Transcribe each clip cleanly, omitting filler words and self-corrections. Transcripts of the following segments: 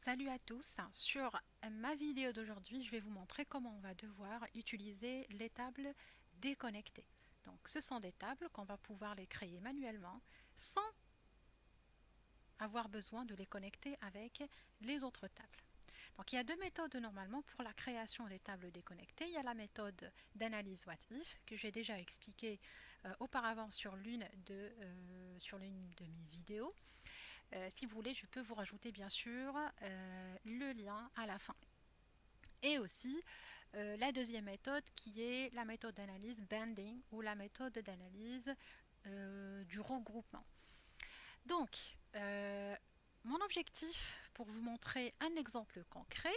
Salut à tous, sur ma vidéo d'aujourd'hui je vais vous montrer comment on va devoir utiliser les tables déconnectées. Donc ce sont des tables qu'on va pouvoir les créer manuellement sans avoir besoin de les connecter avec les autres tables. Donc il y a deux méthodes normalement pour la création des tables déconnectées. Il y a la méthode d'analyse what if que j'ai déjà expliqué auparavant sur l'une de mes vidéos. Si vous voulez, je peux vous rajouter bien sûr le lien à la fin. Et aussi la deuxième méthode qui est la méthode d'analyse banding ou la méthode d'analyse du regroupement. Donc, mon objectif pour vous montrer un exemple concret,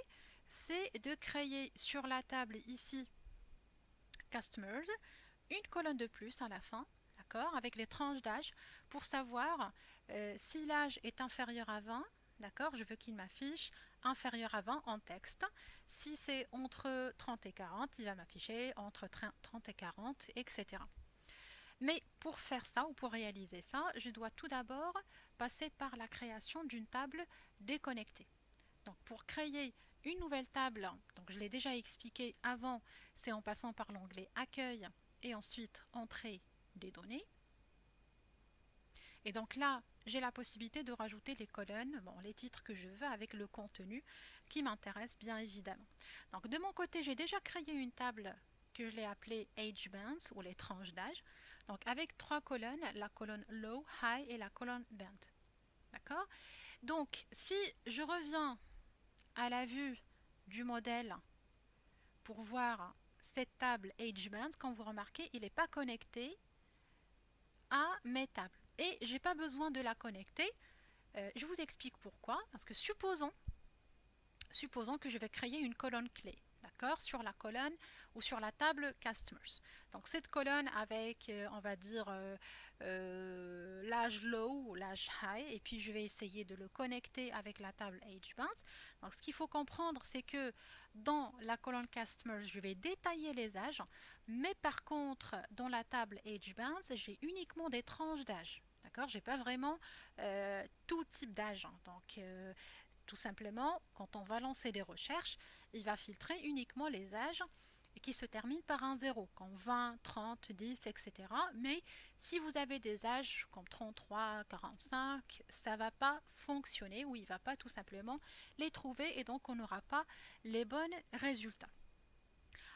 c'est de créer sur la table ici Customers une colonne de plus à la fin, d'accord, avec les tranches d'âge pour savoir si l'âge est inférieur à 20, d'accord, je veux qu'il m'affiche inférieur à 20 en texte. Si c'est entre 30 et 40, il va m'afficher entre 30 et 40, etc. Mais pour faire ça ou pour réaliser ça, je dois tout d'abord passer par la création d'une table déconnectée. Donc pour créer une nouvelle table, donc je l'ai déjà expliqué avant, c'est en passant par l'onglet Accueil et ensuite Entrée des données. Et donc là, j'ai la possibilité de rajouter les colonnes, bon, les titres que je veux avec le contenu qui m'intéresse bien évidemment. Donc de mon côté, j'ai déjà créé une table que je l'ai appelée Age Bands ou les tranches d'âge. Donc avec trois colonnes, la colonne Low, High et la colonne Band. D'accord? Donc si je reviens à la vue du modèle pour voir cette table Age Bands, quand vous remarquez, il n'est pas connecté à mes tables. Et je n'ai pas besoin de la connecter. Je vous explique pourquoi. Parce que supposons que je vais créer une colonne clé, d'accord, sur la colonne ou sur la table Customers. Donc cette colonne avec, on va dire, l'âge low ou l'âge high, et puis je vais essayer de le connecter avec la table age bands. Donc ce qu'il faut comprendre, c'est que dans la colonne Customers, je vais détailler les âges, mais par contre, dans la table age bands, j'ai uniquement des tranches d'âge. D'accord, j'ai pas vraiment tout type d'âge. Donc, tout simplement, quand on va lancer des recherches, il va filtrer uniquement les âges qui se terminent par un 0, comme 20, 30, 10, etc. Mais si vous avez des âges comme 33, 45, ça ne va pas fonctionner ou il ne va pas tout simplement les trouver et donc on n'aura pas les bons résultats.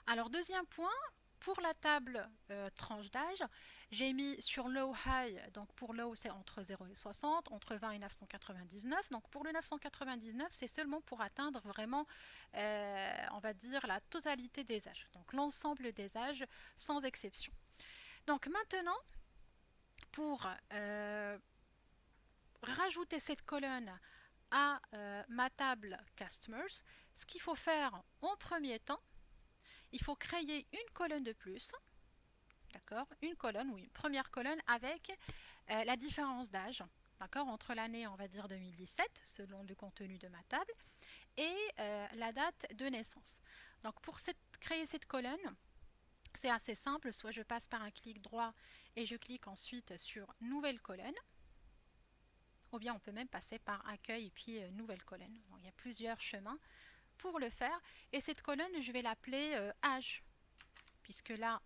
Alors deuxième point, pour la table tranche d'âge, j'ai mis sur low high, donc pour low c'est entre 0 et 60, entre 20 et 999. Donc pour le 999, c'est seulement pour atteindre vraiment, on va dire, la totalité des âges. Donc l'ensemble des âges sans exception. Donc maintenant, pour rajouter cette colonne à ma table Customers, ce qu'il faut faire en premier temps, il faut créer une colonne de plus, d'accord, une colonne ou une première colonne avec la différence d'âge, d'accord, entre l'année, on va dire 2017, selon le contenu de ma table, et la date de naissance. Donc pour créer cette colonne, c'est assez simple, soit je passe par un clic droit et je clique ensuite sur nouvelle colonne, ou bien on peut même passer par accueil et puis nouvelle colonne. Donc, il y a plusieurs chemins pour le faire, et cette colonne, je vais l'appeler âge, puisque là,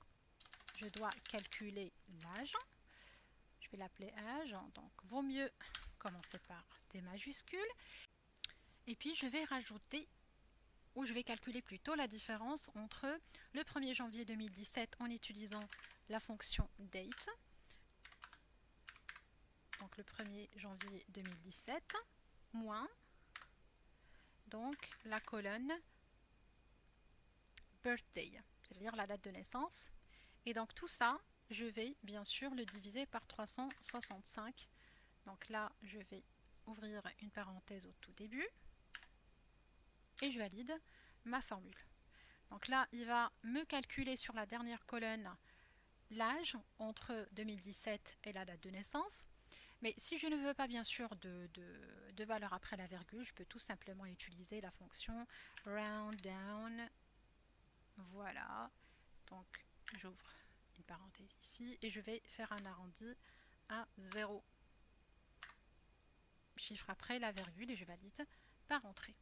je dois calculer l'âge. Je vais l'appeler âge, donc vaut mieux commencer par des majuscules. Et puis je vais rajouter, ou je vais calculer plutôt la différence entre le 1er janvier 2017 en utilisant la fonction date, donc le 1er janvier 2017, moins donc la colonne birthday, c'est-à-dire la date de naissance. Et donc tout ça, je vais bien sûr le diviser par 365. Donc là, je vais ouvrir une parenthèse au tout début et je valide ma formule. Donc là, il va me calculer sur la dernière colonne l'âge entre 2017 et la date de naissance. Mais si je ne veux pas bien sûr de valeur après la virgule, je peux tout simplement utiliser la fonction round down. Voilà. Donc j'ouvre une parenthèse ici et je vais faire un arrondi à 0. chiffre après la virgule et je valide par entrée.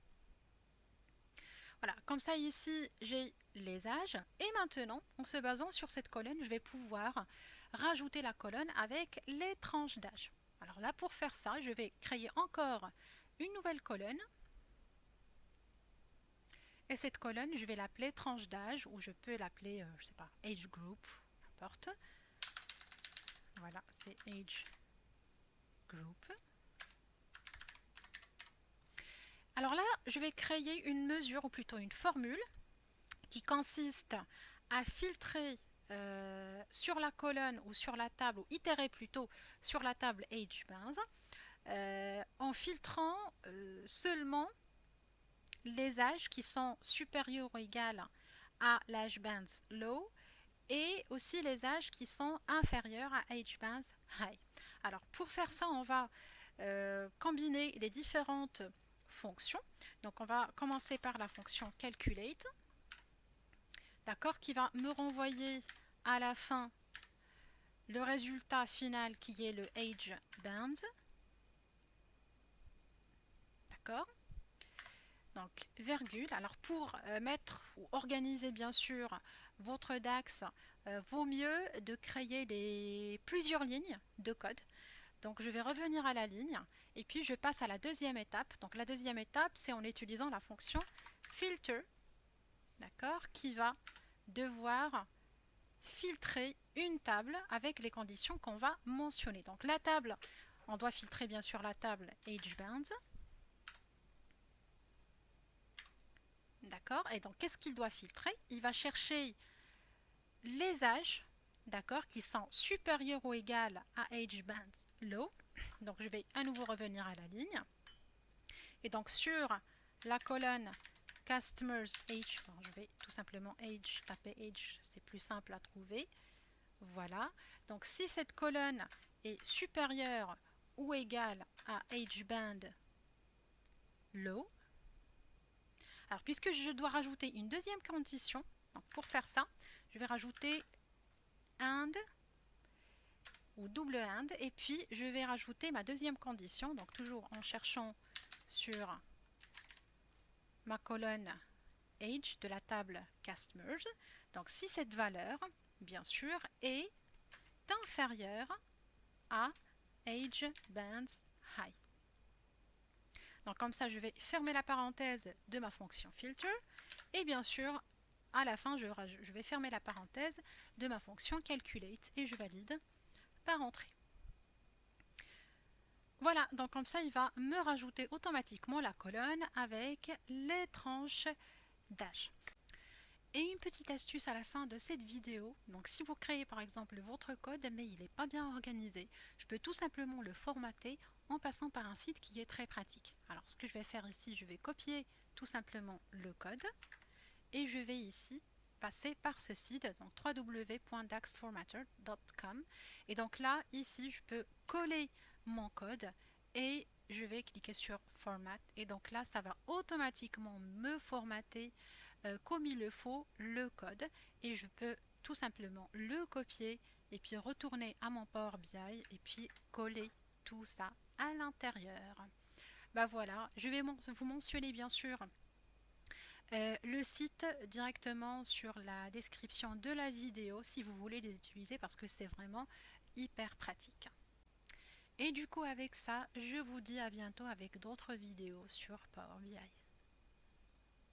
Voilà, comme ça ici j'ai les âges et maintenant en se basant sur cette colonne je vais pouvoir rajouter la colonne avec les tranches d'âge. Alors là pour faire ça je vais créer encore une nouvelle colonne et cette colonne je vais l'appeler tranche d'âge ou je peux l'appeler je sais pas age group, n'importe. Voilà, c'est age group. Alors là je vais créer une mesure ou plutôt une formule qui consiste à filtrer sur la colonne ou sur la table, ou itérer plutôt sur la table HBANS, en filtrant seulement les âges qui sont supérieurs ou égaux à l'HBANS low et aussi les âges qui sont inférieurs à HBANS high. Alors pour faire ça, on va combiner les différentes fonctions. Donc on va commencer par la fonction calculate, d'accord, qui va me renvoyer à la fin le résultat final qui est le age bands, d'accord. Donc virgule. Alors pour mettre ou organiser bien sûr votre DAX, vaut mieux de créer plusieurs lignes de code. Donc je vais revenir à la ligne et puis je passe à la deuxième étape. Donc la deuxième étape c'est en utilisant la fonction filter, d'accord, qui va devoir filtrer une table avec les conditions qu'on va mentionner. Donc la table, on doit filtrer bien sûr la table HBands. D'accord. Et donc qu'est-ce qu'il doit filtrer? Il va chercher les âges, d'accord, qui sont supérieurs ou égaux à HBands low. Donc je vais à nouveau revenir à la ligne. Et donc sur la colonne customers age, bon, je vais tout simplement age, taper age, c'est plus simple à trouver. Voilà, donc si cette colonne est supérieure ou égale à HBand low, alors puisque je dois rajouter une deuxième condition, donc pour faire ça, je vais rajouter AND ou double AND et puis je vais rajouter ma deuxième condition, donc toujours en cherchant sur ma colonne age de la table customers. Donc si cette valeur, bien sûr, est inférieure à age bands high. Donc comme ça, je vais fermer la parenthèse de ma fonction filter et bien sûr, à la fin, je vais fermer la parenthèse de ma fonction calculate et je valide par entrée. Voilà, donc comme ça, il va me rajouter automatiquement la colonne avec les tranches d'âge. Et une petite astuce à la fin de cette vidéo, donc si vous créez par exemple votre code mais il n'est pas bien organisé, je peux tout simplement le formater en passant par un site qui est très pratique. Alors ce que je vais faire ici, je vais copier tout simplement le code et je vais ici passer par ce site, donc www.daxformatter.com et donc là, ici, je peux coller mon code et je vais cliquer sur Format et donc là, ça va automatiquement me formater comme il le faut le code et je peux tout simplement le copier et puis retourner à mon Power BI et puis coller tout ça à l'intérieur. Bah voilà, je vais vous mentionner bien sûr le site directement sur la description de la vidéo si vous voulez les utiliser parce que c'est vraiment hyper pratique. Et du coup avec ça, je vous dis à bientôt avec d'autres vidéos sur Power BI.